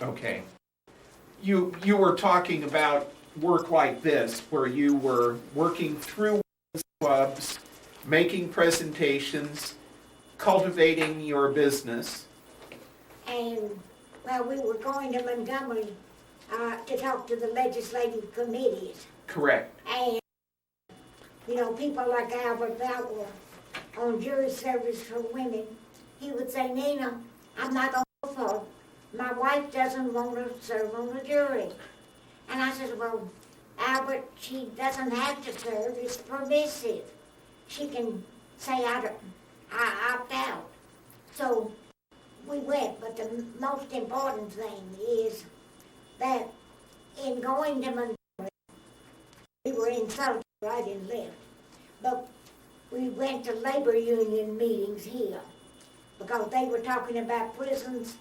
Okay. You were talking about work like this, where you were working through clubs, making presentations, cultivating your business. And, well, we were going to Montgomery to talk to the legislative committees. Correct. And, you know, people like Albert Bell on jury service for women, he would say, Nina, I'm not going to go for it. My wife doesn't want to serve on the jury. And I said, well, Albert, she doesn't have to serve. It's permissive. She can say, I opt out. So we went, but the most important thing is that in going to Montgomery, we were insulted right and left. But we went to labor union meetings here because they were talking about prisons,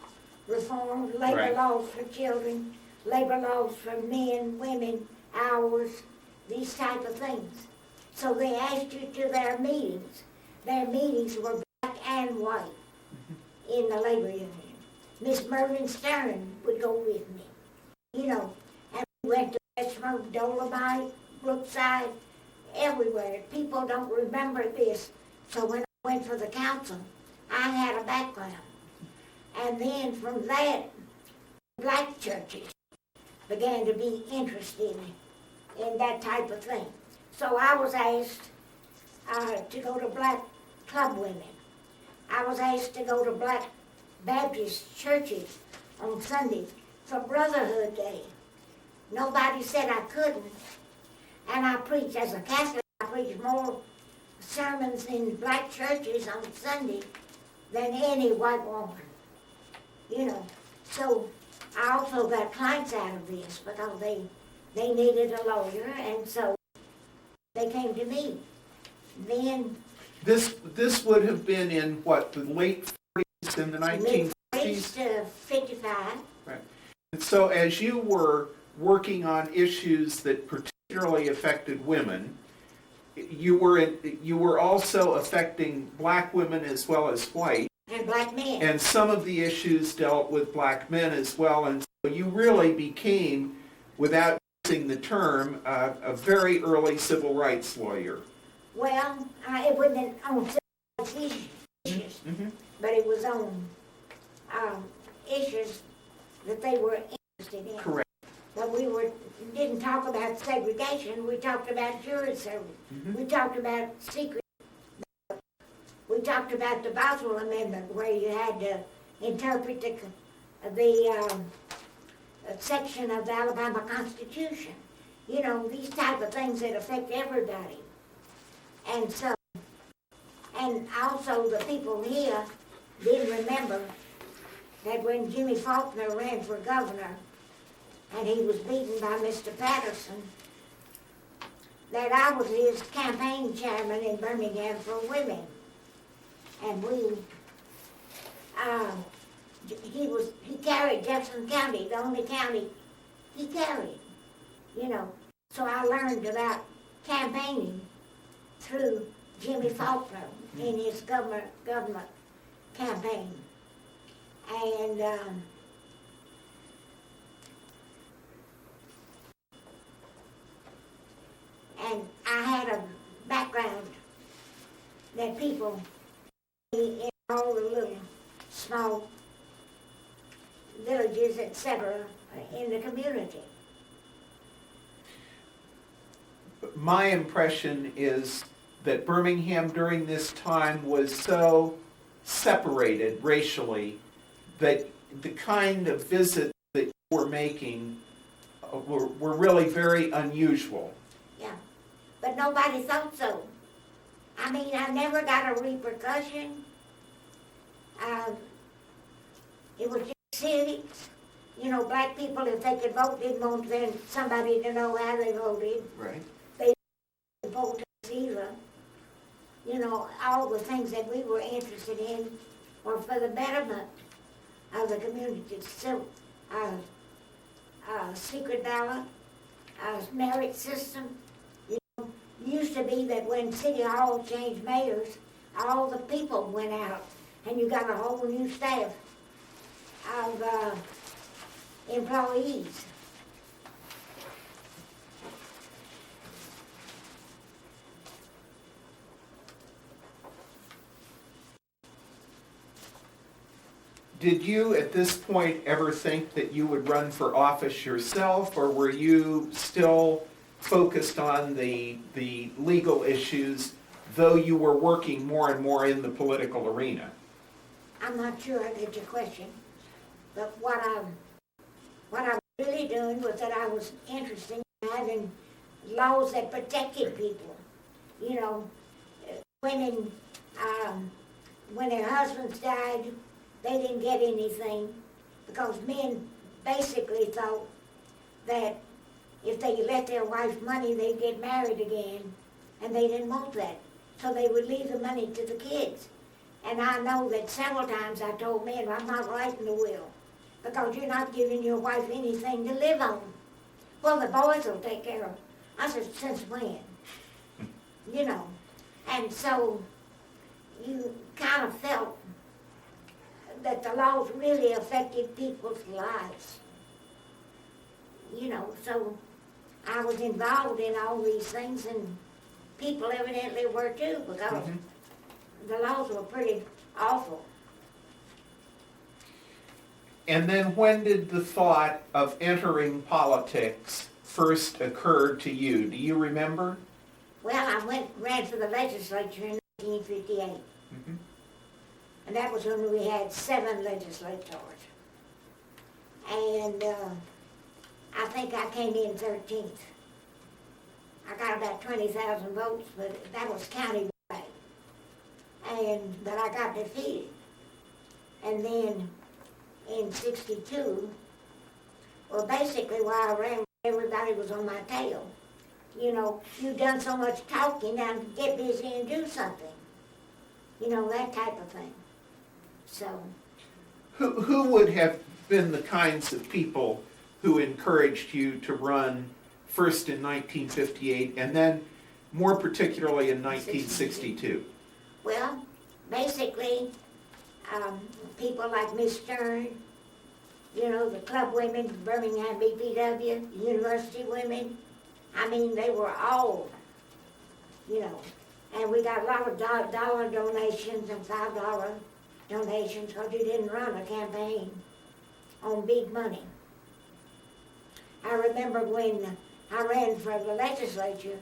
reform, labor Right. laws for children, labor laws for men, women, hours, these type of things. So they asked you to their meetings. Their meetings were black and white in the labor union. Miss Mervyn Stern would go with me, you know, and we went to Westmore, Dolomite, Brookside, everywhere. People don't remember this. So when I went for the council, I had a background. And then from that, black churches began to be interested in that type of thing. So I was asked to go to black club women. I was asked to go to black Baptist churches on Sundays for Brotherhood Day. Nobody said I couldn't. And I preached, as a Catholic, I preached more sermons in black churches on Sunday than any white woman. You know, so I also got clients out of this because they needed a lawyer, and so they came to me. Then This would have been in what, the late 40s and the 1950s? mid-40s to 55. Right. And so as you were working on issues that particularly affected women, you were also affecting black women as well as white. And black men. And some of the issues dealt with black men as well, and so you really became, without using the term, a very early civil rights lawyer. Well, it wasn't on civil rights issues, but it was on issues that they were interested in. Correct. But we didn't talk about segregation. We talked about jury service. We talked about secret. We talked about the Boswell Amendment, where you had to interpret the section of the Alabama Constitution. You know, these type of things that affect everybody. And so, and also the people here didn't remember that when Jimmy Faulkner ran for governor, and he was beaten by Mr. Patterson, that I was his campaign chairman in Birmingham for women. And he carried Jefferson County, the only county he carried, you know. So I learned about campaigning through Jimmy Faulkner in his government campaign. And I had a background that people in all the little small villages, etc., in the community. My impression is that Birmingham during this time was so separated racially that the kind of visits that you were making were really very unusual. Yeah, but nobody thought so. I mean, I never got a repercussion. It was just civics. You know, black people, if they could vote, didn't want somebody to know how they voted. Right. They didn't vote either. You know, all the things that we were interested in were for the betterment of the community. So, secret ballot, merit system. You know, used to be that when City Hall changed mayors, all the people went out, and you got a whole new staff of employees. Did you, at this point, ever think that you would run for office yourself, or were you still focused on the legal issues, though you were working more and more in the political arena? I'm not sure I get your question, but what I was really doing was that I was interested in having laws that protected people. You know, women, when their husbands died, they didn't get anything because men basically thought that if they let their wife money, they'd get married again, and they didn't want that. So they would leave the money to the kids. And I know that several times I told men, I'm not writing the will because you're not giving your wife anything to live on. Well, the boys will take care of it. I said, since when? You know. And so you kind of felt that the laws really affected people's lives. You know, so I was involved in all these things, and people evidently were too, because the laws were pretty awful. And then when did the thought of entering politics first occur to you? Do you remember? Well, I ran for the legislature in 1958. And that was when we had 7 legislators. And I think I came in 13th. I got about 20,000 votes, but that was countywide. But I got defeated. And then in 62, well, basically while I ran, everybody was on my tail. You know, you've done so much talking, now get busy and do something. You know, that type of thing. So, Who would have been the kinds of people who encouraged you to run first in 1958 and then more particularly in 1962? well, basically, people like Miss Stern, you know, the club women, Birmingham BPW, university women. I mean, they were all, you know, and we got a lot of dollar donations and $5 donations because you didn't run a campaign on big money. I remember when I ran for the legislature,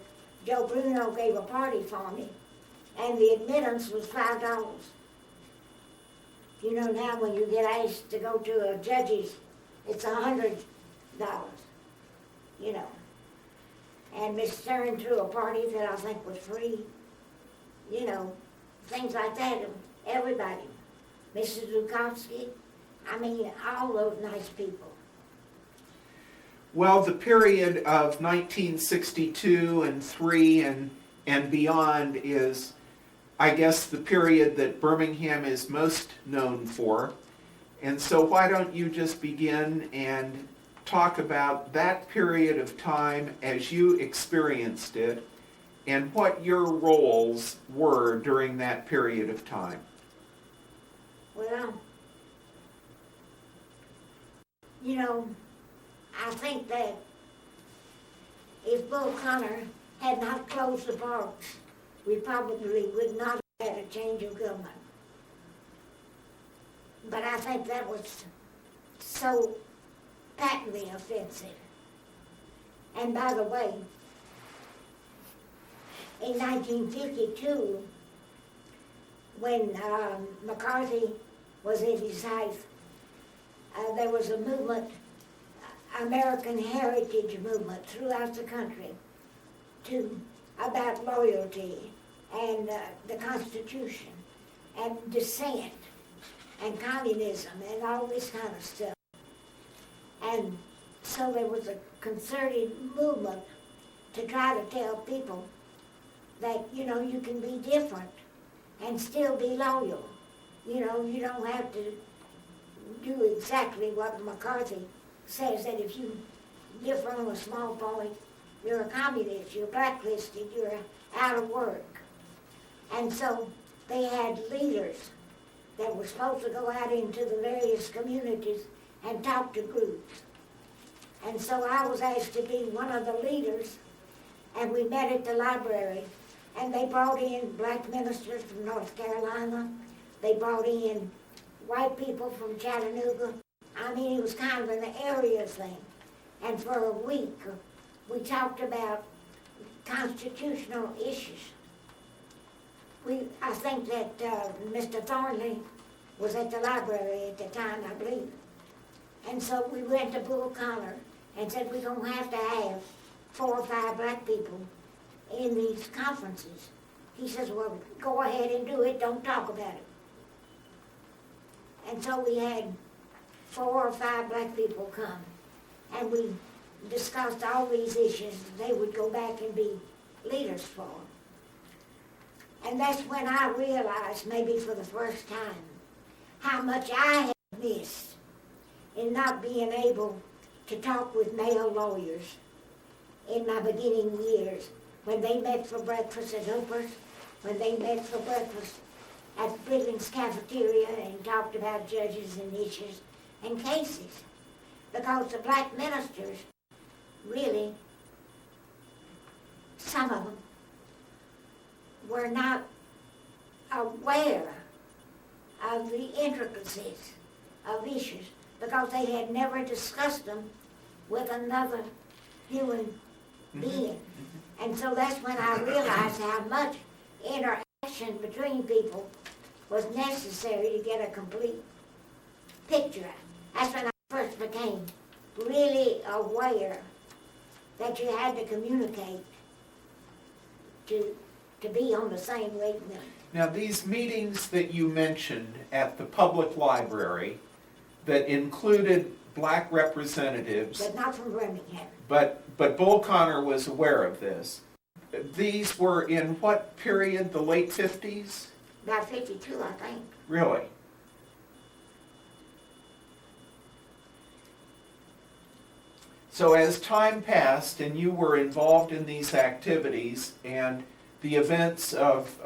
Joe Bruno gave a party for me, and the admittance was $5. You know, now when you get asked to go to a judge's, it's $100, you know. And Miss Stern threw a party that I think was free, you know, things like that. Everybody. Mrs. Lukowski, I mean, all those nice people. Well, the period of 1962 and 3 and beyond is, I guess, the period that Birmingham is most known for. And so why don't you just begin and talk about that period of time as you experienced it and what your roles were during that period of time. Well, you know, I think that if Bull Connor had not closed the parks, we probably would not have had a change of government. But I think that was so patently offensive. And by the way, in 1952, when McCarthy was in his height, there was a movement, American Heritage Movement throughout the country about loyalty and the Constitution and dissent and communism and all this kind of stuff. And so there was a concerted movement to try to tell people that, you know, you can be different and still be loyal. You know, you don't have to do exactly what McCarthy says, that if you differ on a small point, you're a communist, you're blacklisted, you're out of work. And so they had leaders that were supposed to go out into the various communities and talk to groups And so I was asked to be one of the leaders, and we met at the library. And they brought in black ministers from North Carolina. They brought in white people from Chattanooga. I mean, it was kind of an area thing. And for a week, we talked about constitutional issues. I think that Mr. Thornley was at the library at the time, I believe. And so we went to Bull Connor and said, we're going to have 4 or 5 black people in these conferences. He says, well, go ahead and do it, don't talk about it. And so we had 4 or 5 black people come, and we discussed all these issues they would go back and be leaders for. And that's when I realized, maybe for the first time, how much I had missed in not being able to talk with male lawyers in my beginning years, when they met for breakfast at Hooper's, when they met for breakfast at Billings Cafeteria and talked about judges and issues and cases. Because the black ministers, really, some of them, were not aware of the intricacies of issues because they had never discussed them with another human being. And so that's when I realized how much interaction between people was necessary to get a complete picture. That's when I first became really aware that you had to communicate to be on the same wavelength. Now, these meetings that you mentioned at the public library that included black representatives, But not from Birmingham. but Bull Connor was aware of this. These were in what period? The late 50s? About 52, I think. Really? So as time passed and you were involved in these activities and the events of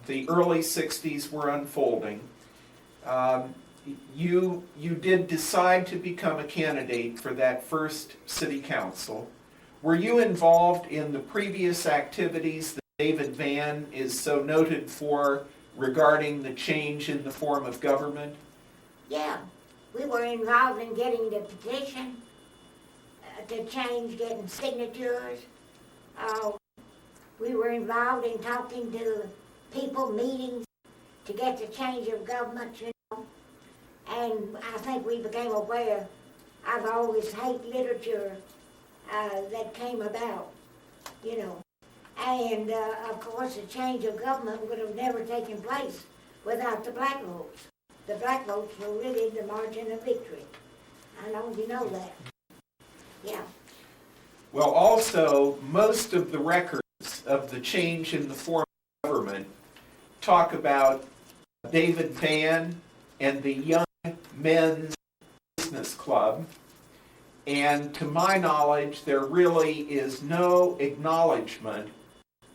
the early 60s were unfolding, you did decide to become a candidate for that first city council. Were you involved in the previous activities that David Vann is so noted for regarding the change in the form of government? Yeah, we were involved in getting the petition to change, getting signatures. We were involved in talking to people, meetings to get the change of government, you know. And I think we became aware of all this hate literature that came about, you know. And of course, the change of government would have never taken place without the black votes. The black votes were really the margin of victory. I know you know that. Yeah. Well, also, most of the records of the change in the form of government talk about David Vann and the Young Men's Business Club. And to my knowledge, there really is no acknowledgement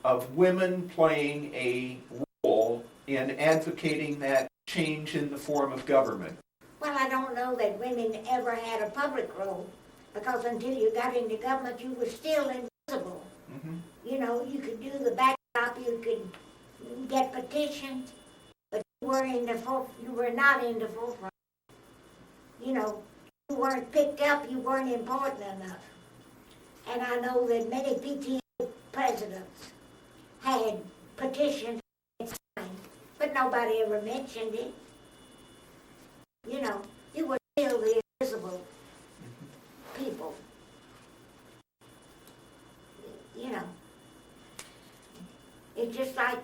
of women playing a role in advocating that change in the form of government. Well, I don't know that women ever had a public role, because until you got into government, you were still invisible. Mm-hmm. You know, you could do the backdrop, you could get petitions, but you were not in the forefront. You know, you weren't picked up, you weren't important enough. And I know that many PTA presidents had petitions signed, but nobody ever mentioned it. You know, you were still the invisible people. You know, it's just like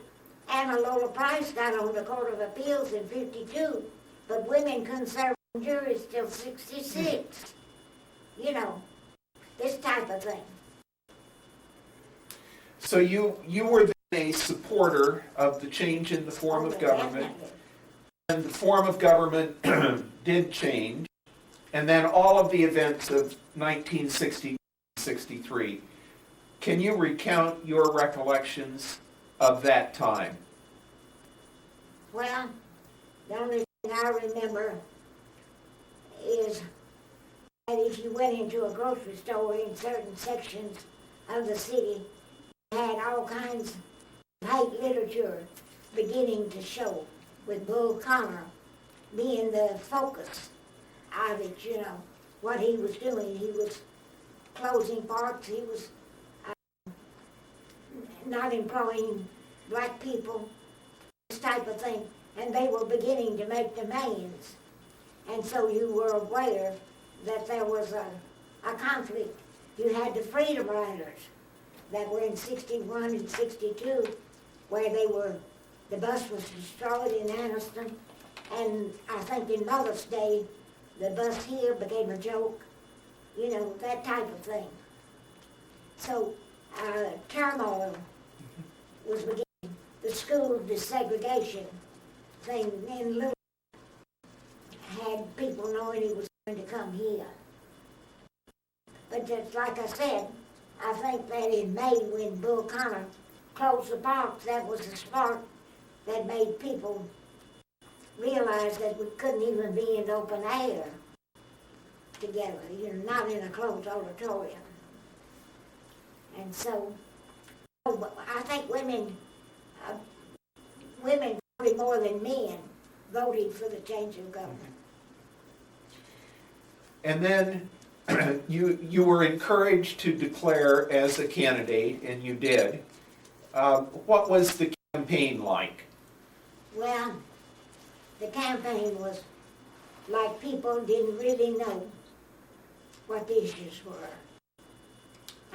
Anna Lola Price got on the Court of Appeals in 52, but women couldn't serve on juries till 66. You know, this type of thing. So you were then a supporter of the change in the form of government. Definitely. And the form of government did change. And then all of the events of 1960-63. Can you recount your recollections of that time? Well, the only thing I remember is And if you went into a grocery store in certain sections of the city, you had all kinds of hate literature beginning to show, with Bull Connor being the focus of it, you know, what he was doing. He was closing parks, he was not employing black people, this type of thing, and they were beginning to make demands. And so you were aware that there was a conflict. You had the Freedom Riders that were in 61 and 62, where the bus was destroyed in Anniston, and I think in Mother's Day, the bus here became a joke, you know, that type of thing. So turmoil was beginning. The school desegregation thing in Louisville had people knowing he was going to come here. But just like I said, I think that in May when Bull Connor closed the parks, that was the spark that made people realize that we couldn't even be in open air together, you know, not in a closed auditorium. And so, I think women probably more than men voted for the change of government. And then you were encouraged to declare as a candidate, and you did. What was the campaign like? Well, the campaign was like people didn't really know what the issues were.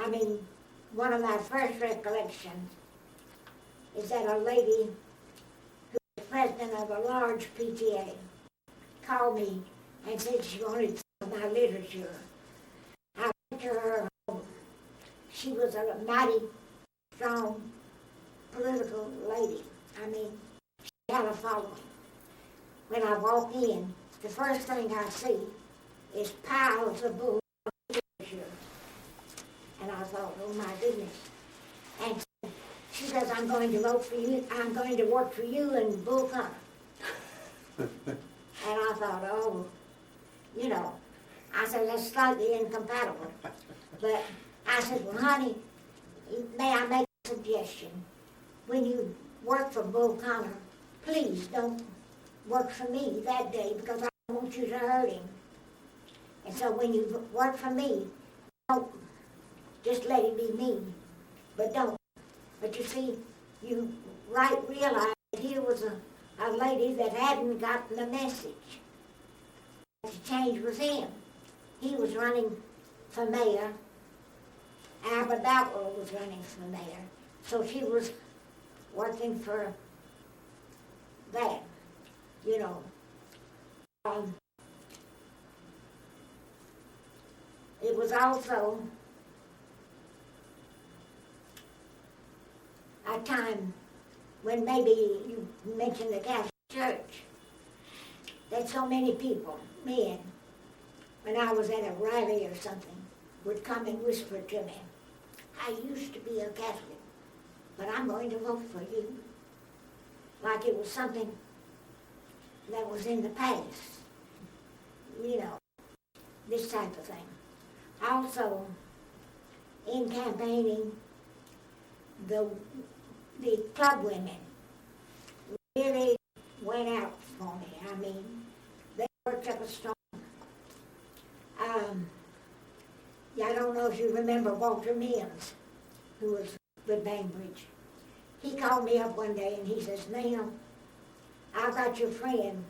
I mean, one of my first recollections is that a lady who was president of a large PTA called me and said she wanted some of my literature. I went to her home. She was a mighty strong political lady. I mean, she had a following. When I walk in, the first thing I see is piles of Bull literature. And I thought, oh my goodness. And she says, I'm going to vote for you, I'm going to work for you and Bull Connor. And I thought, oh, you know, I said, that's slightly incompatible. But I said, well, honey, may I make a suggestion? When you work for Bull Connor, please don't work for me that day because I don't want you to hurt him. And so when you work for me, don't just let it be me, but don't. But you see, you realize that here was a lady that hadn't gotten the message. The change was him. He was running for mayor. Albert Bowell was running for mayor. So she was working for that, you know. It was also a time when maybe you mentioned the Catholic Church, that so many people, men, when I was at a rally or something, would come and whisper to me, I used to be a Catholic, but I'm going to vote for you. Like it was something that was in the past, you know, this type of thing. Also, in campaigning, the club women really went out for me. I mean, they worked up a storm. I don't know if you remember Walter Mills, who was with Bainbridge. He called me up one day and he says, Nina, I've got your friend,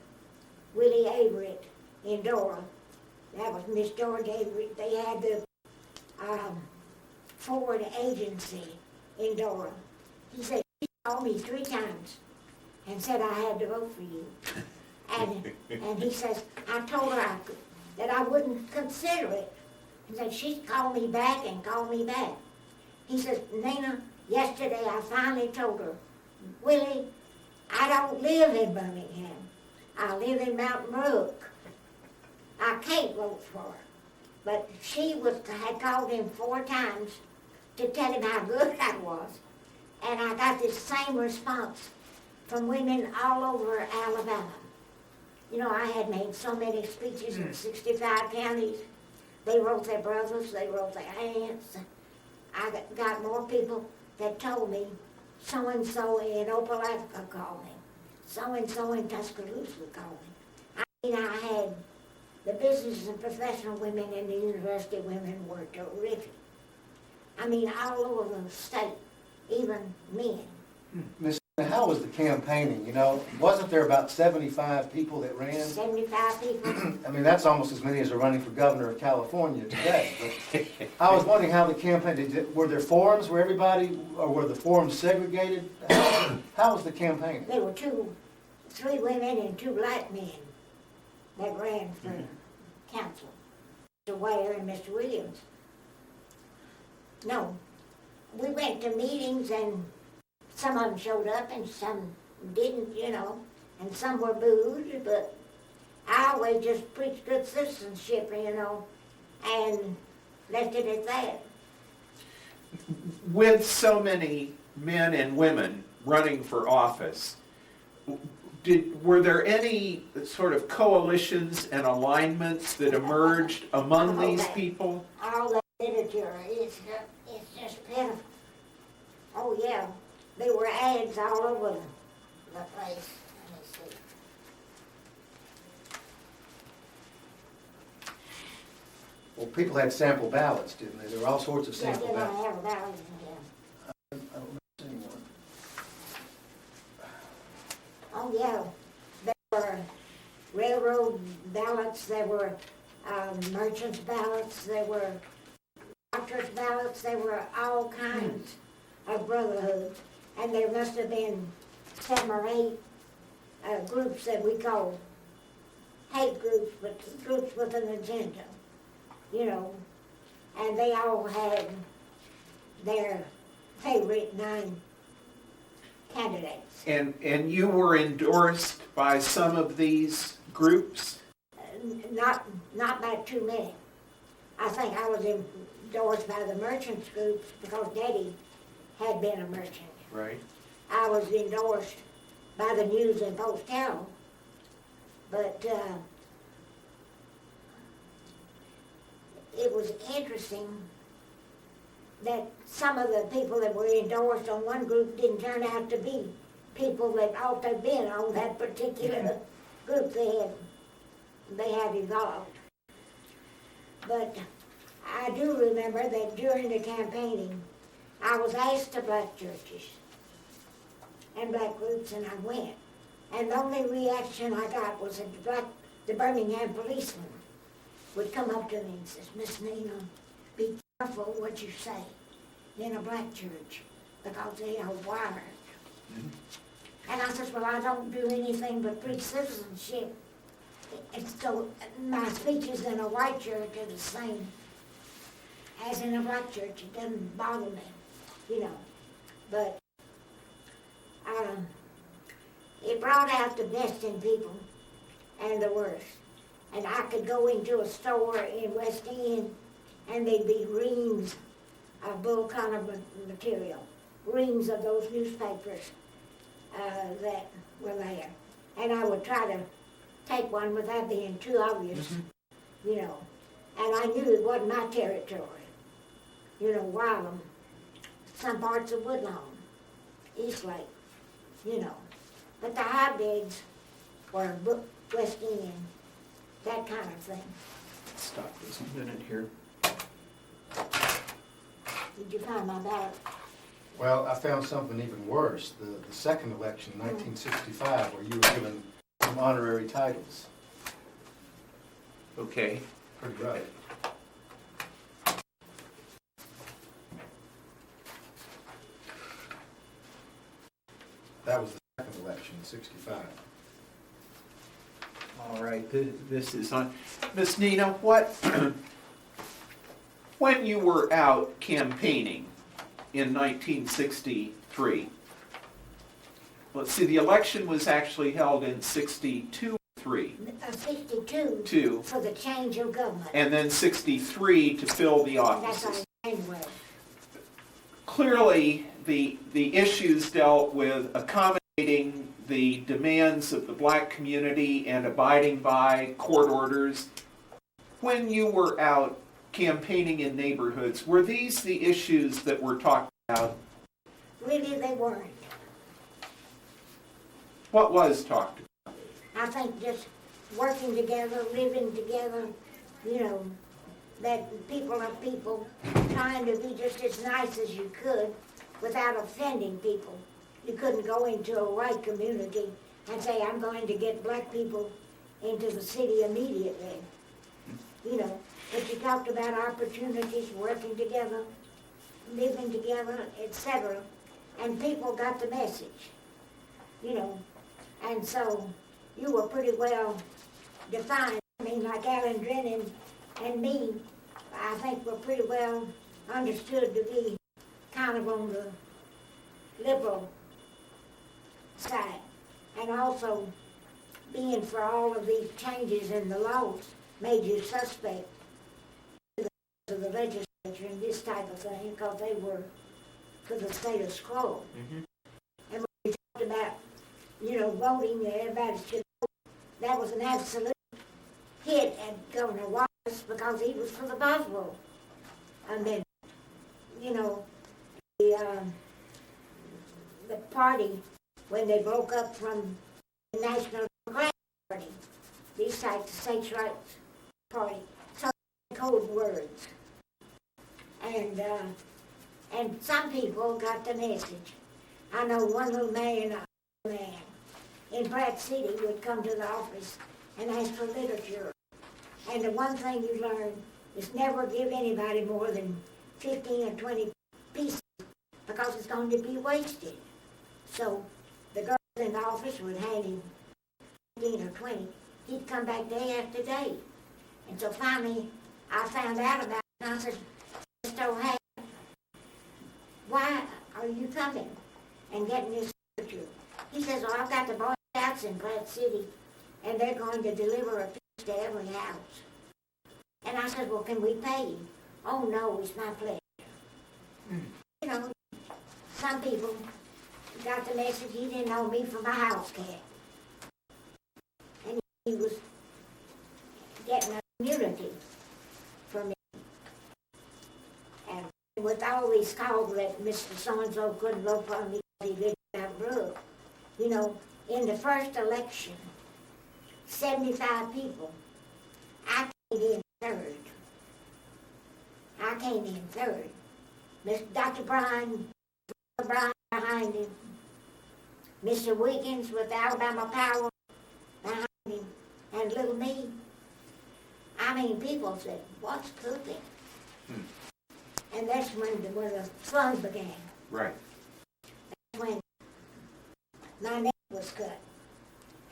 Willie Averett, in Dora. That was Miss George Averett. They had the Ford agency in Dora. He said, she called me 3 times and said I had to vote for you. And he says, I told her that I wouldn't consider it. He said, she called me back and called me back. He says, Nina, yesterday I finally told her, Willie, I don't live in Birmingham. I live in Mountain Brook. I can't vote for her. But she had called him 4 times to tell him how good I was. And I got this same response from women all over Alabama. You know, I had made so many speeches in 65 counties. They wrote their brothers, they wrote their aunts. I got more people that told me, so-and-so in Opelika called me, so-and-so in Tuscaloosa called me. I mean, I had the business and professional women and the university women were terrific. I mean, all over the state, even men. Miss, how was the campaigning? You know, wasn't there about 75 people that ran? 75 people. I mean, that's almost as many as are running for governor of California today. But I was wondering how the campaign, were there forums where everybody, or were the forums segregated? How was the campaign? There were three women and 2 black men that ran for council. Mr. Ware and Mr. Williams. No, we went to meetings and some of them showed up and some didn't, you know, and some were booed, but I always just preached good citizenship, you know, and left it at that. With so many men and women running for office, were there any sort of coalitions and alignments that emerged among these people? All that literature, it's just pitiful. Oh yeah, there were ads all over the place. Let me see. Well, people had sample ballots, didn't they? There were all sorts of Yeah, sample they don't ballots. have a ballot in here. I don't know anyone. Oh, yeah. There were railroad ballots, there were merchants' ballots, there were doctors' ballots, there were all kinds of brotherhoods. And there must have been 7 or 8 groups that we called hate groups, but groups with an agenda, you know. And they all had their favorite 9 candidates. And you were endorsed by some of these groups? Not by too many. I think I was endorsed by the merchants groups because Daddy had been a merchant. Right. I was endorsed by the News and Post Herald, but it was interesting that some of the people that were endorsed on one group didn't turn out to be people that ought to have been on that particular group they had evolved. But I do remember that during the campaigning, I was asked to black churches and black groups, and I went. And the only reaction I got was that the Birmingham policeman would come up to me and says, "Miss Nina, be careful what you say in a black church because they are wired." And I says, "Well, I don't do anything but preach citizenship. And so my speeches in a white church are the same as in a black church. It doesn't bother me, you know." But it brought out the best in people and the worst. And I could go into a store in West End and there'd be reams of Bull Connor material, reams of those newspapers that were there. And I would try to take one without being too obvious, you know. And I knew it wasn't my territory. You know, Wylam, some parts of Woodlawn, Eastlake, you know. But the hotbeds were West End, that kind of thing. Stop this a minute here. Did you find my ballot? Well, I found something even worse. The second election, 1965, where you were given some honorary titles. Okay. Pretty rough. That was the second election, 65. All right, this is on. Miss Nina, what, when you were out campaigning in 1963, let's see, the election was actually held in 62, 3. 62 Two. for the change of government. And then 63 to fill the That's offices. our anyway. Clearly, the issues dealt with accommodating the demands of the black community and abiding by court orders. When you were out campaigning in neighborhoods, were these the issues that we're talking about? Really, they weren't. What was talked about? I think just working together, living together, you know, that people are people, trying to be just as nice as you could without offending people. You couldn't go into a white community and say, I'm going to get black people into the city immediately. You know, but you talked about opportunities, working together, living together, etc. And people got the message, you know. And so you were pretty well defined. I mean, like Alan Drennan and me, I think we're pretty well understood to be kind of on the liberal side. And also being for all of these changes in the laws made you suspect to the legislature and this type of thing because they were for the status quo. Mm-hmm. And when we talked about, you know, voting, everybody should vote, that was an absolute hit at Governor Wallace because he was for the Boswell Amendment. You know, the party, when they broke up from the National Democratic Party, these types of states' rights party, so code words. And some people got the message. I know one little man in Pratt City would come to the office and ask for literature. And the one thing you learn is never give anybody more than 15 or 20 pieces because it's going to be wasted. So the girls in the office would hand him 15 or 20. He'd come back day after day. And so finally I found out about it and I said, Mr. O'Hare, why are you coming and getting this literature? He says, well, I've got the Boy Scouts in Pratt City and they're going to deliver a piece to every house. And I said, well, can we pay you? Oh, no, it's my pleasure. You know, some people got the message he didn't know me from a house cat. And he was getting a community from me. And with all these calls that Mr. So-and-so couldn't vote for me because he didn't have blood, you know, in the first election, 75 people, I came in third. I came in third. Dr. Bryan behind him. Mr. Wiggins with Alabama Power behind him. And little me. I mean, people said, what's cooking? And that's when the fun began. Right. That's when my neck was cut.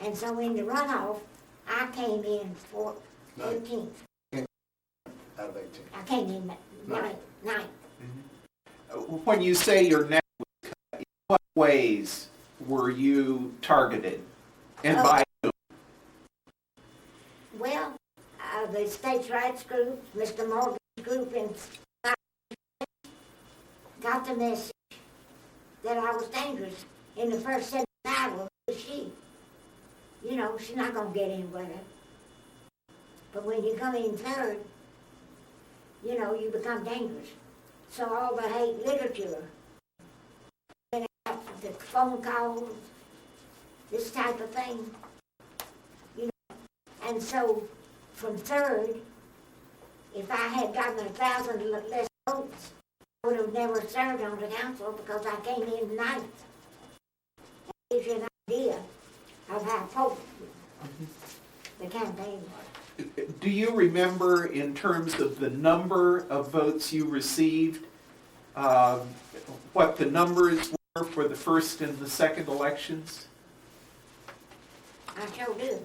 And so in the runoff, I came in 13th. Out of 18. I came in ninth. When you say your neck was cut, in what ways were you targeted? And by whom? Well, the states' rights group, Mr. Morgan's group, and got the message that I was dangerous. In the first 75 was she. You know, she's not going to get anywhere. But when you come in third, you know, you become dangerous. So all the hate literature, and the phone calls, this type of thing, you know. And so from third, if I had gotten 1,000 less votes, I would have never served on the council because I came in ninth. That gives you an idea of how potent the campaign was. Do you remember, in terms of the number of votes you received, what the numbers were for the first and the second elections? I sure do.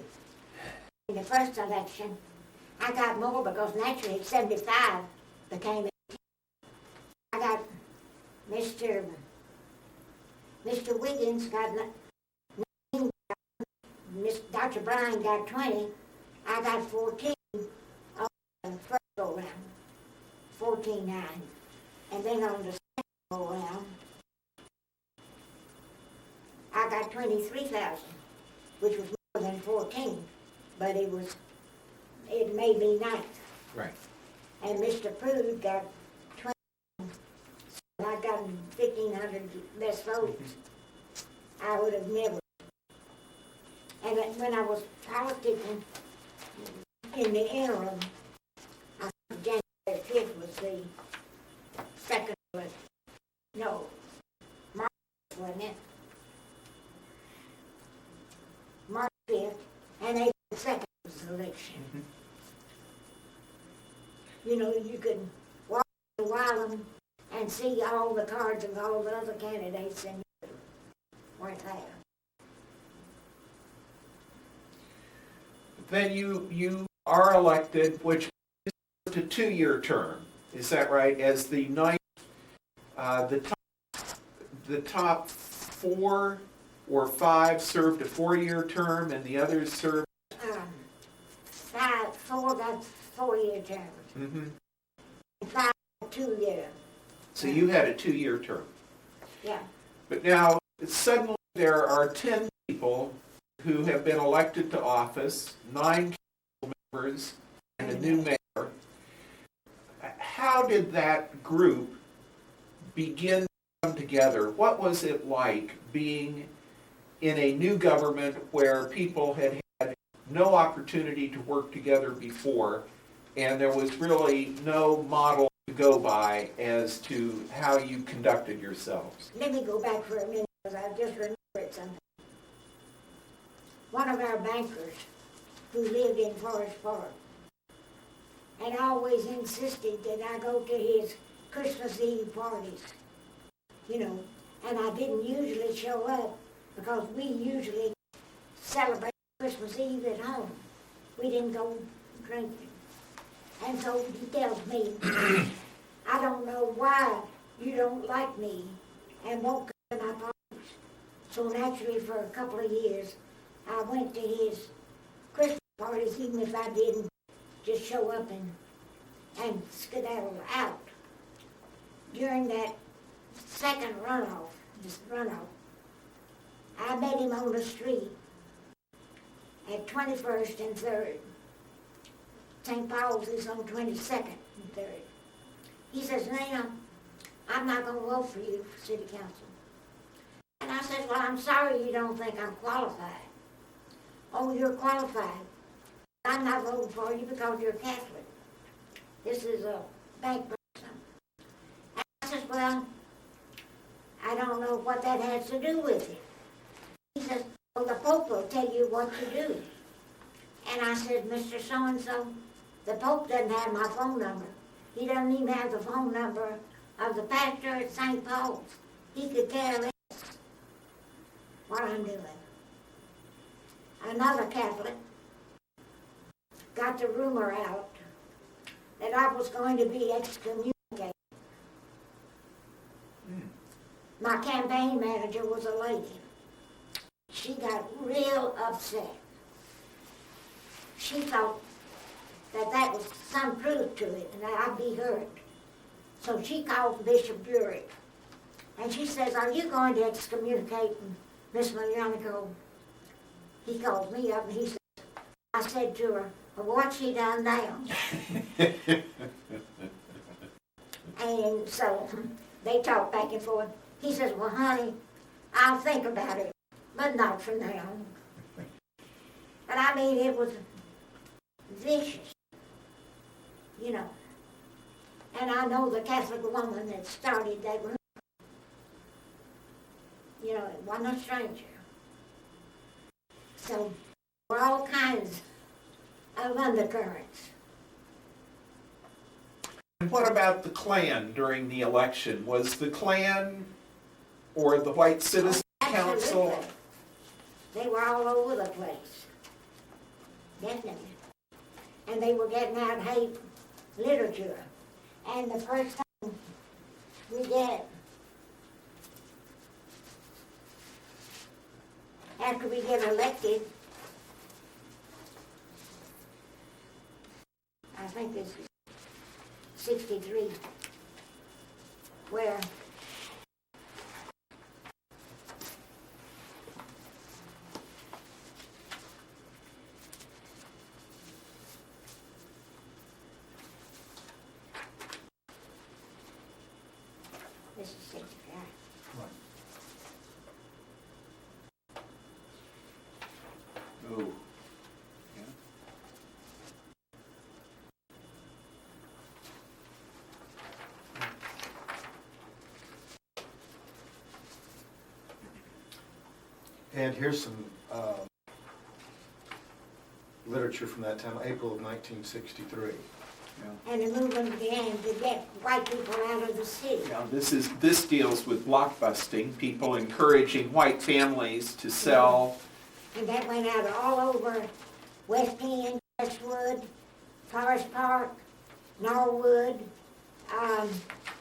In the first election, I got more because naturally 75 became 18. I got Mr. Wiggins got 19, Dr. Bryan got 20, I got 14 on the first go round, 14-9. And then on the second go round, I got 23,000, which was more than 14, but it made me ninth. Right. and Mr. Prude got 20, and I got 1,500 less votes. I would have never. And when I was politicking in the interim, I think January 5th was the second one. No, March, wasn't it? March 5th, and April 2nd was the election. You know, you could walk the Wylam and see all the cards of all the other candidates, and you weren't there. Then you are elected, which is a 2-year term. Is that right? As the ninth, the top 4 or 5 served a 4-year term, and the others served. 4 got 4-year terms. Mm-hmm. 5 2-year. So you had a 2-year term. Yeah. But now suddenly there are 10 people who have been elected to office, 9 council members, and a new mayor. How did that group begin to come together? What was it like being in a new government where people had had no opportunity to work together before, and there was really no model to go by as to how you conducted yourselves? Let me go back for a minute, because I just remembered something. One of our bankers who lived in Forest Park and always insisted that I go to his Christmas Eve parties, you know, and I didn't usually show up because we usually celebrate Christmas Eve at home. We didn't go drinking. And so he tells me, I don't know why you don't like me and won't come to my parties. So naturally for a couple of years, I went to his Christmas parties, even if I didn't just show up and skedaddle out. During that second runoff, I met him on the street at 21st and 3rd. St. Paul's is on 22nd and 3rd. He says, Nina, I'm not going to vote for you for city council. And I said, well, I'm sorry you don't think I'm qualified. Oh, you're qualified. I'm not voting for you because you're Catholic. This is a bank person. And I said, well, I don't know what that has to do with it. He says, well, the Pope will tell you what to do. And I said, Mr. So-and-so, the Pope doesn't have my phone number. He doesn't even have the phone number of the pastor at St. Paul's. He could care less what I'm doing. Another Catholic got the rumor out that I was going to be excommunicated. My campaign manager was a lady. She got real upset. She thought that was some truth to it and that I'd be hurt. So she called Bishop Burrick and she says, are you going to excommunicate Miss Miglionico? He called me up and he said, I said to her, well, what's she done now? And so they talked back and forth. He says, well, honey, I'll think about it, but not for now. But I mean, it was vicious, you know. And I know the Catholic woman that started that room. You know, it wasn't a stranger. So, there were all kinds of undercurrents. And what about the Klan during the election? Was the Klan or the White Citizens Council? Absolutely. They were all over the place. Definitely. And they were getting out hate literature. And the first time we get, after we get elected, I think this is 63, where Ooh. Yeah. And here's some literature from that time, April of 1963. Yeah. And the movement began to get white people out of the city. Yeah, this deals with blockbusting, people encouraging white families to sell. And that went out all over West End, Westwood, Forest Park, Norwood,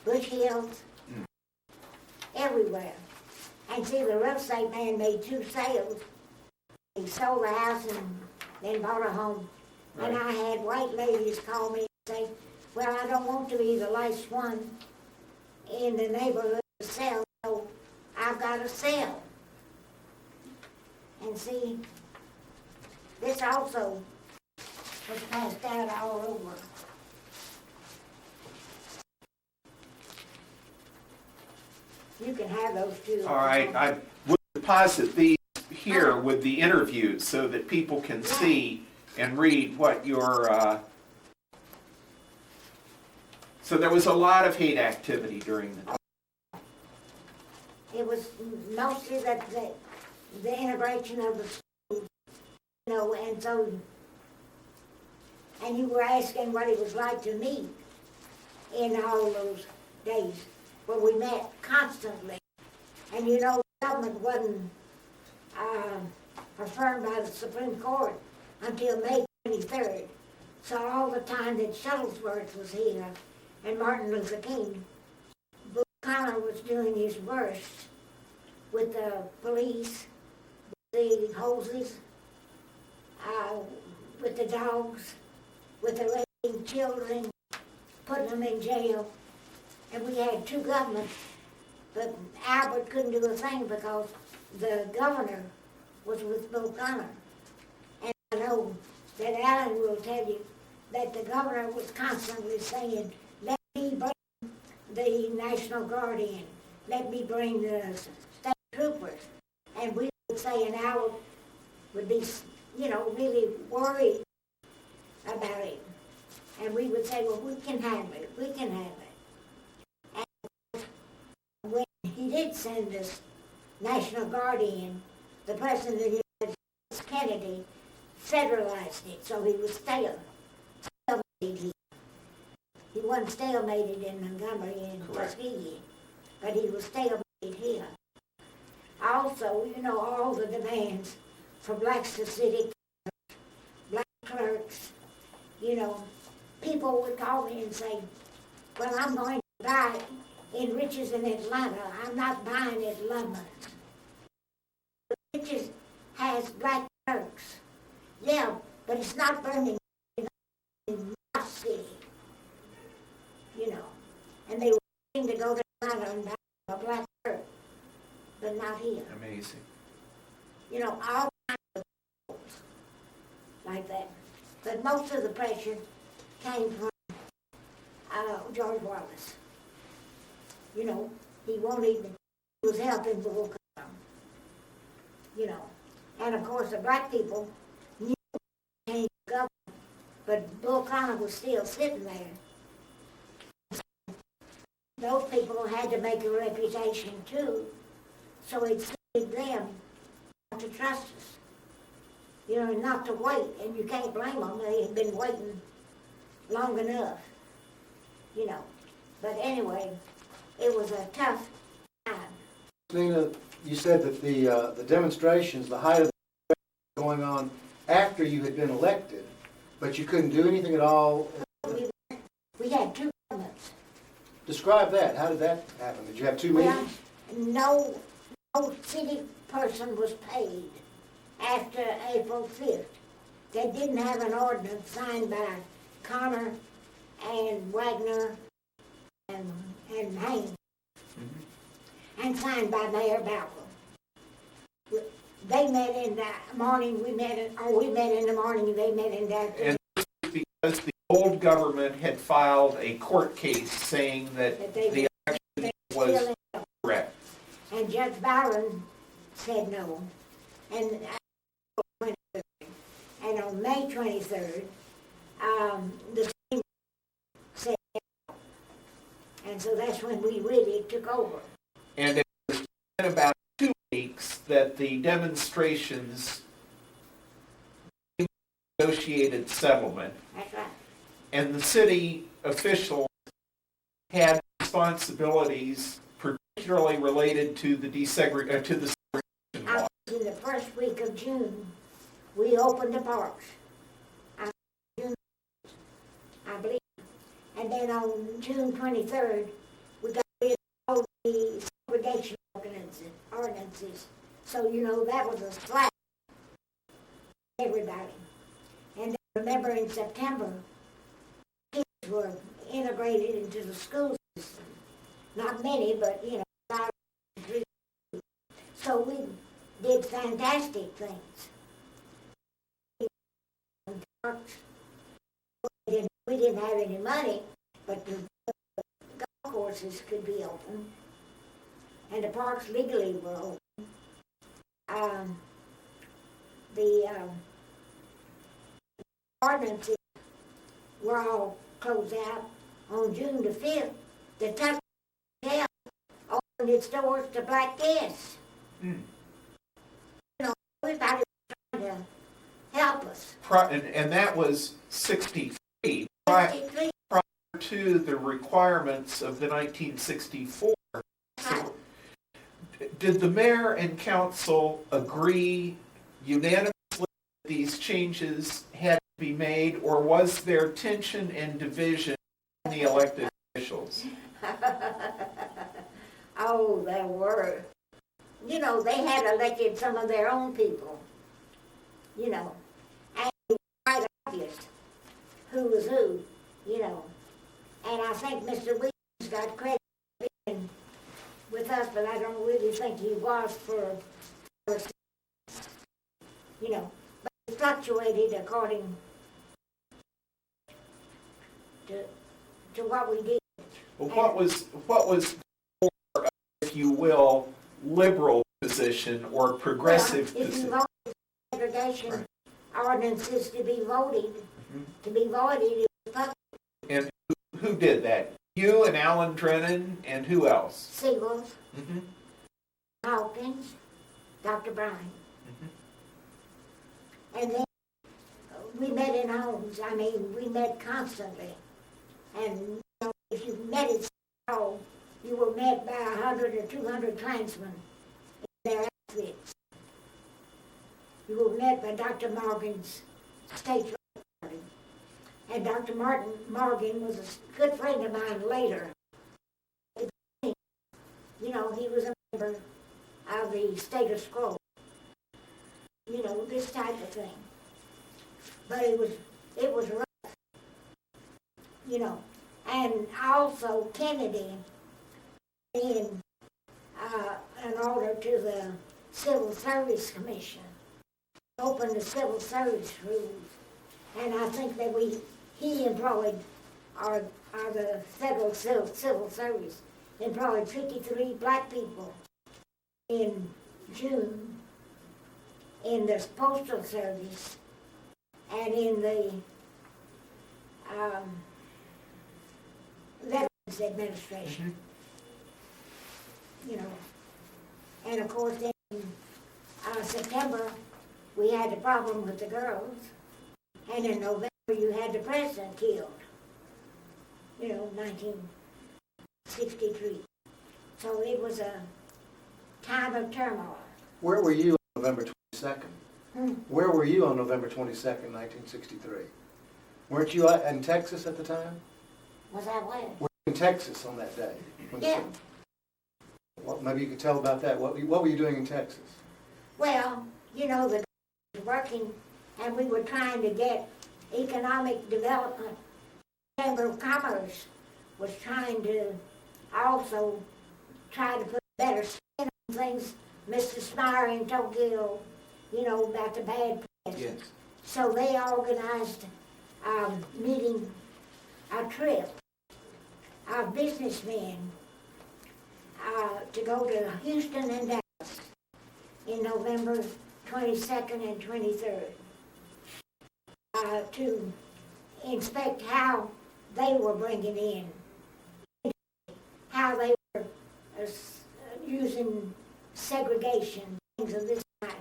Bush Hills, everywhere. And see, the real estate man made 2 sales. He sold the house and then bought a home. Right. And I had white ladies call me and say, well, I don't want to be the last one in the neighborhood to sell, so I've got to sell. And see, this also was passed out all over. You can have those too. All right, I would deposit these here with the interviews so that people can see and read what your, so there was a lot of hate activity during the time. It was mostly the integration of the schools, you know, and so, and you were asking what it was like to meet in all those days where we met constantly. And you know, the government wasn't affirmed by the Supreme Court until May 23rd. So all the time that Shuttlesworth was here and Martin Luther King, Bull Connor was doing his worst with the police, the hoses, with the dogs, with the raping children, putting them in jail. And we had 2 governments, but Albert couldn't do a thing because the governor was with Bull Connor. And I know that Alan will tell you that the governor was constantly saying, let me bring the National Guard in, let me bring the state troopers. And we would say, and Albert would be, you know, really worried about it. And we would say, well, we can handle it, we can handle it. And when he did send this National Guard in, the President of the United States, Kennedy, federalized it, so he was stalemated here. He wasn't stalemated in Montgomery and Tuskegee, but he was stalemated here. Also, you know, all the demands for blacks to city clerks, black clerks, you know, people would call me and say, well, I'm going to buy in Riches in Atlanta. I'm not buying at Lubbock. Riches has black clerks. Yeah, but it's not Birmingham, in my city, you know. And they were willing to go to Atlanta and buy a black clerk, but not here. Amazing. You know, all kinds of things like that. But most of the pressure came from George Wallace. You know, he was helping Bull Connor. You know, and of course the black people knew he became governor, but Bull Connor was still sitting there. Those people had to make a reputation too, so it suited them not to trust us. You know, not to wait, and you can't blame them, they had been waiting long enough, you know. But anyway, it was a tough time. Nina, you said that the demonstrations, the height of the going on after you had been elected, but you couldn't do anything at all. We had 2 governments. Describe that. How did that happen? Did you have 2 meetings? Well, no city person was paid after April 5th. They didn't have an ordinance signed by Connor and Wagner and Haynes, and signed by Mayor Bowell. They met in the morning, we met in the morning, they met in the afternoon. And because the old government had filed a court case saying that the election was correct. And Judge Byron said no. And And on May 23rd, the team said, and so that's when we really took over. And it was in about 2 weeks that the demonstrations negotiated settlement, That's right. and the city officials had responsibilities particularly related to the segregation law. In the first week of June, we opened the parks. I believe. And then on June 23rd, we got rid of all the segregation ordinances. So, you know, that was a slap to everybody. And then remember in September, kids were integrated into the school system. Not many, but, you know, 5 or 3. So we did fantastic things. We didn't have any money, but the golf courses could be open, and the parks legally were open. The ordinances were all closed out. On June the 5th, the Tuck Hotel opened its doors to black guests. Mm. You know, everybody was trying to help us. And that was 63, prior 63. to the requirements of the 1964. So, did the mayor and council agree unanimously that these changes had to be made, or was there tension and division in the elected officials? Oh, there were. You know, they had elected some of their own people, you know, and it was quite obvious who was who, you know. And I think Mr. Williams got credit for being with us, but I don't really think he was for you know, but it fluctuated according to what we did. Well, what was, if you will, liberal position or progressive Well, if you position? voted segregation ordinances to be voted, it was public. And who did that? You and Alan Drennan and who else? Seagulls, Mm-hmm. Hawkins, Dr. Bryan. And then we met in homes. I mean, we met constantly. And you know, if you met at City Hall, you were met by 100 or 200 Klansmen in their outfits. You were met by Dr. Morgan's state party. And Dr. Morgan was a good friend of mine later. You know, he was a member of the state of Scroll. You know, this type of thing. But it was rough. You know, and also Kennedy in an order to the Civil Service Commission, opened the civil service rules, and I think that he employed, or the federal civil service employed 53 black people in June in the postal service and in the Veterans Administration. You know, and of course in September we had the problem with the girls, and in November you had the president killed. You know, 1963. So it was a time of turmoil. Where were you on November 22nd? Hmm. Where were you on November 22nd, 1963? Weren't you in Texas at the time? Was that when? Were you in Texas on that day? Yeah. Well, maybe you could tell about that. What were you doing in Texas? Well, you know, the was working, and we were trying to get economic development. Chamber of Commerce was trying to also try to put better spin on things. Mr. Smyer in Tokyo, you know, about the bad press. Yes. So they organized a meeting, a trip of businessmen to go to Houston and Dallas in November 22nd and 23rd. to inspect how they were bringing in, how they were using segregation, things of this kind,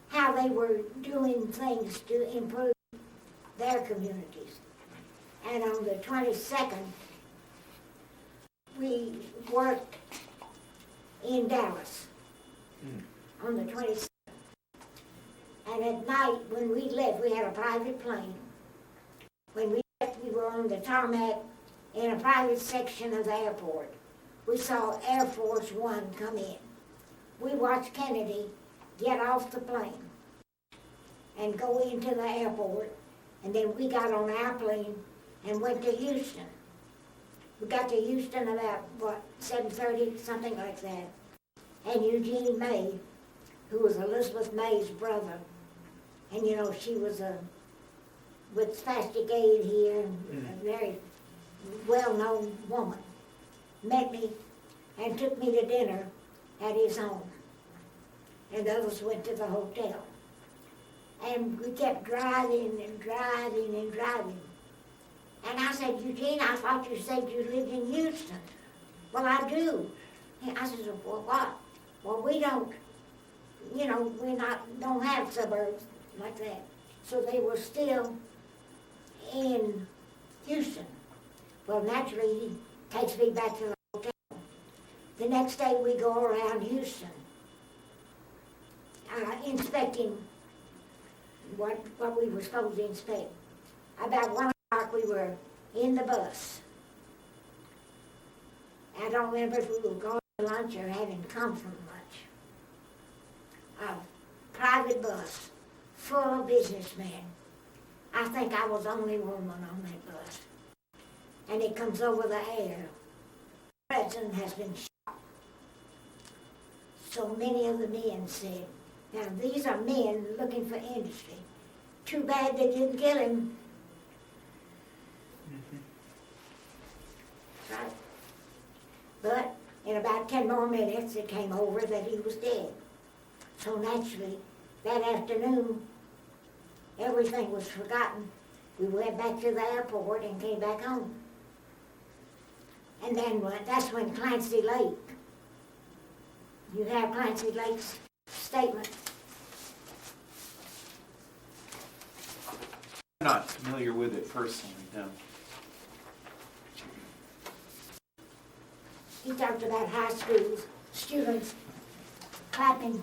how they were doing things to improve their communities. And on the 22nd, we worked in Dallas on the 22nd. And at night, when we left, we had a private plane. When we left, we were on the tarmac in a private section of the airport. We saw Air Force One come in. We watched Kennedy get off the plane and go into the airport, and then we got on our plane and went to Houston. We got to Houston about, 7:30, something like that. And Eugene May, who was Elizabeth May's brother, and you know, she was with spastic aid here, and a very well-known woman, met me and took me to dinner at his home. And the others went to the hotel. And we kept driving and driving and driving. And I said, Eugene, I thought you said you lived in Houston. Well, I do. And I said, well, what? Well, we don't, you know, don't have suburbs like that. So they were still in Houston. Well, naturally, he takes me back to the hotel. The next day, we go around Houston, inspecting what we were supposed to inspect. About 1 o'clock, we were in the bus. I don't remember if we were going to lunch or having come from lunch. A private bus full of businessmen. I think I was the only woman on that bus. And it comes over the air. The president has been shot. So many of the men said, now these are men looking for industry. Too bad they didn't kill him. Right? But in about 10 more minutes, it came over that he was dead. So naturally, that afternoon, everything was forgotten. We went back to the airport and came back home. And then that's when Clancy Lake, you have Clancy Lake's statement. I'm not familiar with it personally, no. He talked about high schools, students clapping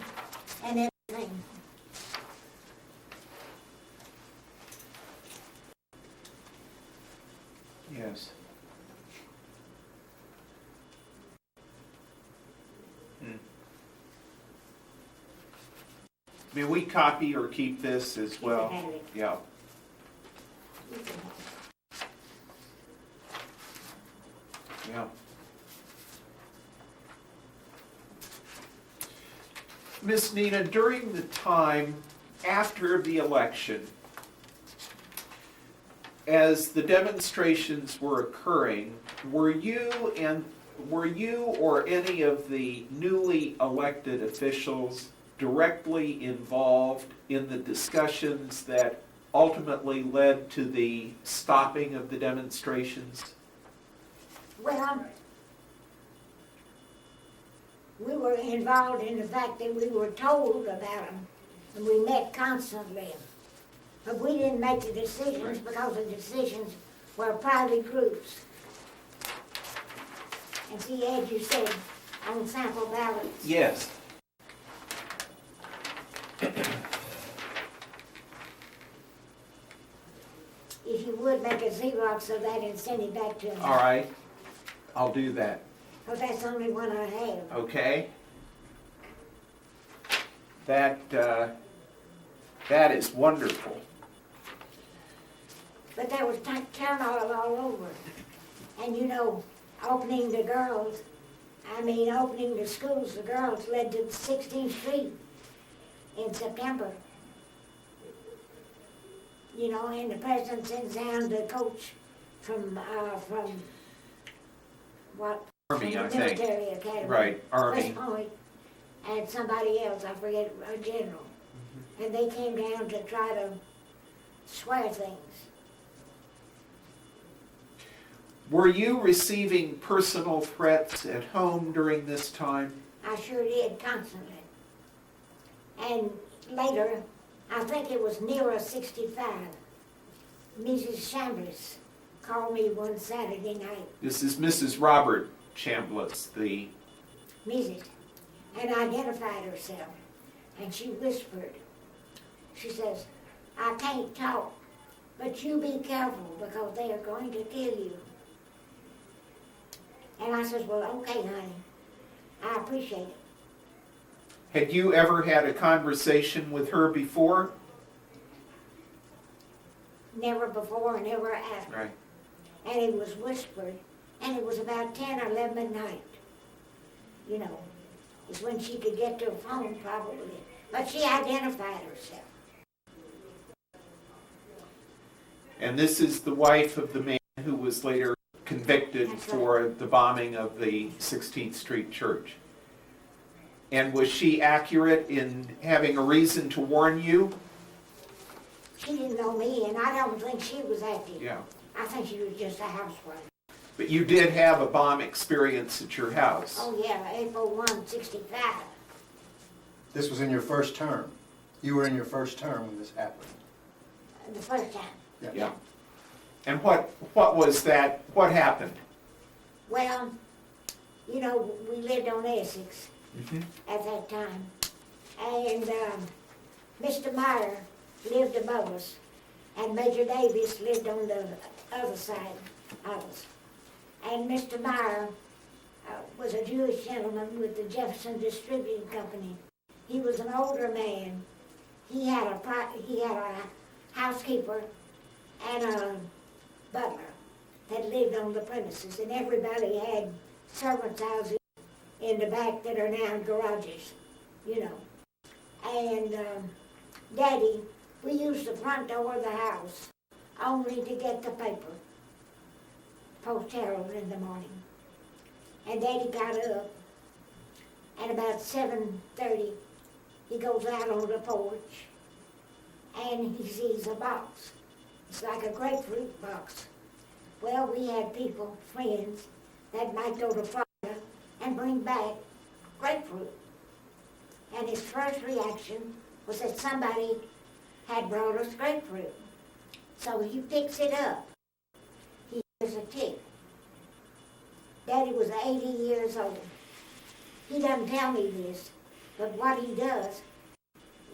and everything. Yes. May we copy or keep this as well? You can have it. Yeah. You can have it. Yeah. Miss Nina, during the time after the election, as the demonstrations were occurring, were you or any of the newly elected officials directly involved in the discussions that ultimately led to the stopping of the demonstrations? Well, we were involved in the fact that we were told about them, and we met constantly. But we didn't make the decisions because the decisions were private groups. And see, as you said, on sample ballots. Yes. If you would make a Xerox of that and send it back to me. All right. I'll do that. Because that's the only one I have. Okay? That is wonderful. But there was turmoil all over. And you know, opening the schools, the girls led to 16th Street in September. You know, and the president sends down the coach from what? Army, from I the think. military academy. Right, Army. West Point, and somebody else, I forget, a general. And they came down to try to swear things. Were you receiving personal threats at home during this time? I sure did, constantly. And later, I think it was nearer 65, Mrs. Chambliss called me one Saturday night, This is Mrs. Robert Chambliss, the Mrs., and identified herself. And she whispered, she says, I can't talk, but you be careful because they are going to kill you. And I says, well, okay, honey, I appreciate it. Had you ever had a conversation with her before? Never before and never after. Right. And it was whispered, and it was about 10 or 11 at night. You know, it's when she could get to a phone probably. But she identified herself. And this is the wife of the man who was later convicted That's for the bombing of the 16th Street Church. And was she accurate in having a reason to warn you? She didn't know me, and I don't think she was active. Yeah. I think she was just a housewife. But you did have a bomb experience at your house. Oh yeah, April 1, 65. This was in your first term. You were in your first term when this happened. The first time. Yeah. And what was that? What happened? Well, you know, we lived on Essex Mm-hmm. at that time. And Mr. Meyer lived above us, and Major Davis lived on the other side of us. And Mr. Meyer was a Jewish gentleman with the Jefferson Distributing Company. He was an older man. He had a housekeeper and a butler that lived on the premises, and everybody had servants' houses in the back that are now garages, you know. And Daddy, we used the front door of the house only to get the paper, Post Herald in the morning. And Daddy got up, and about 7:30, he goes out on the porch, and he sees a box. It's like a grapefruit box. Well, we had people, friends, that might go to Florida and bring back grapefruit. And his first reaction was that somebody had brought us grapefruit. So he picks it up. He hears a tick. Daddy was 80 years old. He doesn't tell me this, but what he does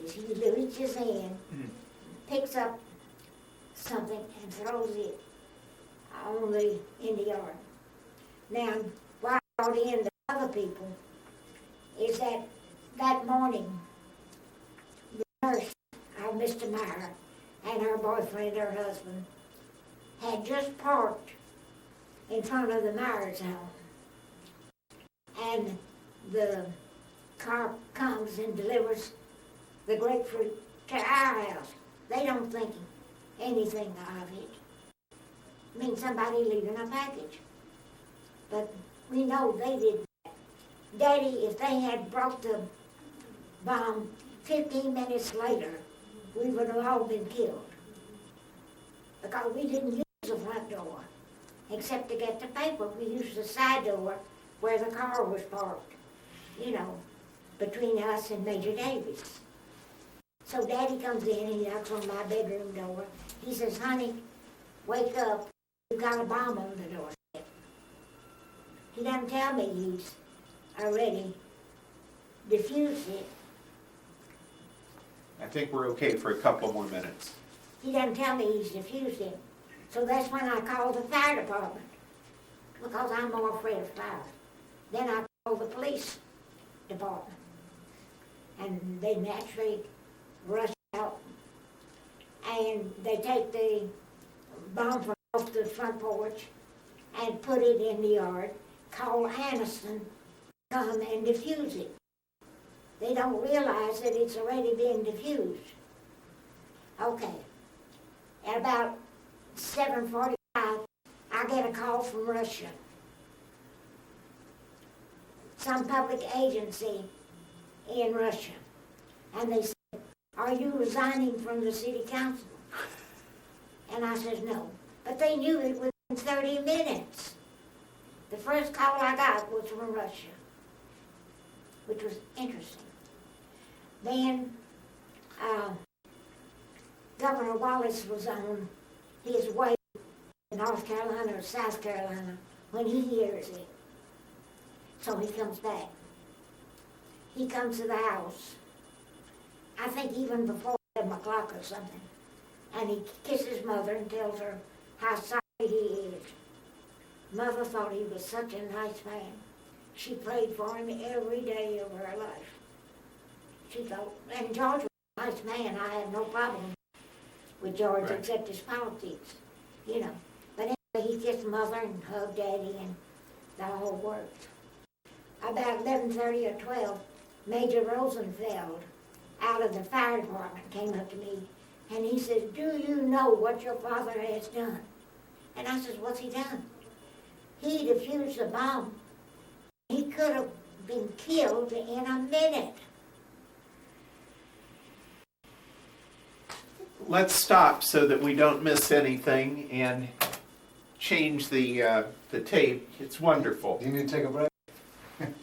is he reaches in, picks up something and throws it in the yard. Now, what brought in the other people is that morning, the nurse of Mr. Meyer and her boyfriend, her husband, had just parked in front of the Myers home. And the car comes and delivers the grapefruit to our house. They don't think anything of it. I mean, somebody leaving a package. But we know they did that. Daddy, if they had brought the bomb 15 minutes later, we would have all been killed. Because we didn't use the front door, except to get the paper. We used the side door where the car was parked, you know, between us and Major Davis. So Daddy comes in, he knocks on my bedroom door. He says, honey, wake up, you got a bomb on the doorstep. He doesn't tell me he's already diffused it. I think we're okay for a couple more minutes. He doesn't tell me he's diffused it. So that's when I called the fire department, because I'm more afraid of fire. Then I called the police department, and they naturally rush out, and they take the bomb from off the front porch and put it in the yard, call Aniston, come and defuse it. They don't realize that it's already been diffused. Okay. At about 7:45, I get a call from Russia. Some public agency in Russia. And they said, are you resigning from the city council? And I says, no. But they knew it within 30 minutes. The first call I got was from Russia, which was interesting. Then Governor Wallace was on his way in North Carolina or South Carolina when he hears it. So he comes back. He comes to the house, I think even before 7 o'clock or something. And he kisses Mother and tells her how sorry he is. Mother thought he was such a nice man. She prayed for him every day of her life. She thought, and George was a nice man. I had no problem with George Right. except his politics, you know. But anyway, he kissed Mother and hugged Daddy, and that all worked. About 11:30 or 12, Major Rosenfeld out of the fire department came up to me, and he says, do you know what your father has done? And I says, what's he done? He defused a bomb. He could have been killed in a minute. Let's stop so that we don't miss anything and change the tape. It's wonderful. Do you need to take a break?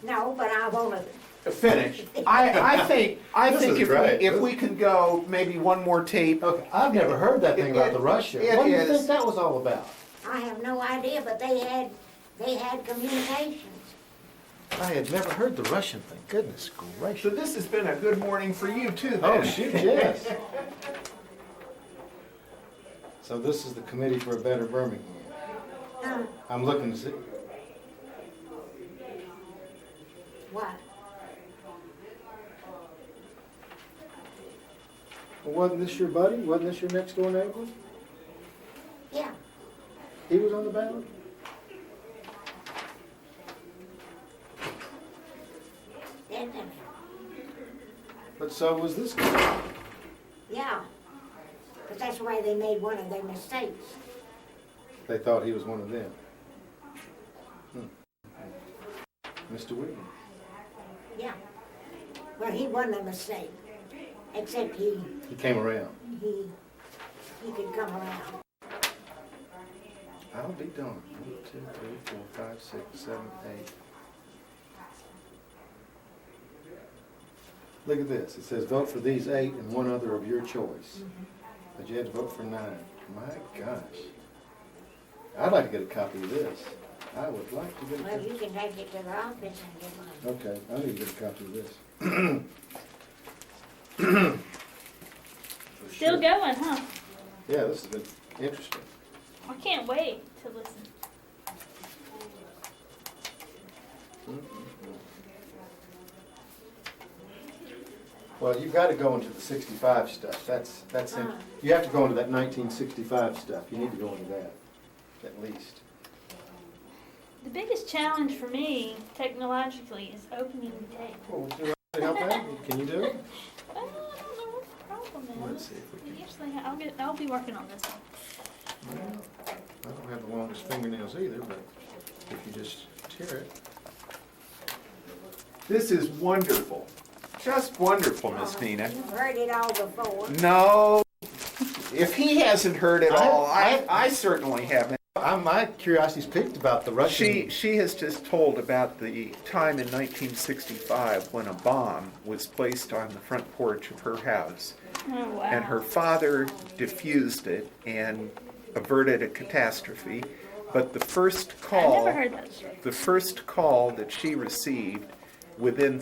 No, but I want to. Finish. I think This is if great. if we can go maybe one more tape. Okay, I've never heard that thing about the Russia. It What do you is. think that was all about? I have no idea, but they had communications. I had never heard the Russian thing. Goodness So gracious. this has been a good morning for you too, then. Oh, shoot, yes. So this is the Committee for a Better Birmingham. I'm looking to see. What? Well, wasn't this your buddy? Wasn't this your next door neighbor? Yeah. He was on the ballot? Didn't it? But so was this guy. Yeah. Because that's why they made one of their mistakes. They thought he was one of them. Mr. Williams. Yeah. Well, he wasn't a mistake, except he He came around. could come around. I'll be darned. 1, 2, 3, 4, 5, 6, 7, 8. Look at this. It says vote for these 8 and one other of your choice. But you had to vote for 9. My gosh. I'd like to get a copy of this. I would like to get a Well, copy. you can take it to the office and get one. Okay, I need to get a copy of this. For Still sure. going, huh? Yeah, this has been interesting. I can't wait to listen. Well, you've got to go into the 65 stuff. That's it. You have to go into that 1965 stuff. You need to go into that, at least. The biggest challenge for me, technologically, is opening the tape. Well, would you like to help out? Can you do it? I don't know what the problem is. Let's see if we can. Usually, I'll be working on this one. Well, I don't have the longest fingernails either, but if you just tear it. This is wonderful. Just wonderful, Miss Nina. You've heard it all before. No, if he hasn't heard it all, I- I certainly haven't. My curiosity's piqued about the Russian. She has just told about the time in 1965 when a bomb was placed on the front porch of her house, Oh, wow. and her father diffused it and averted a catastrophe. But the first I've call, never heard that story. the first call that she received within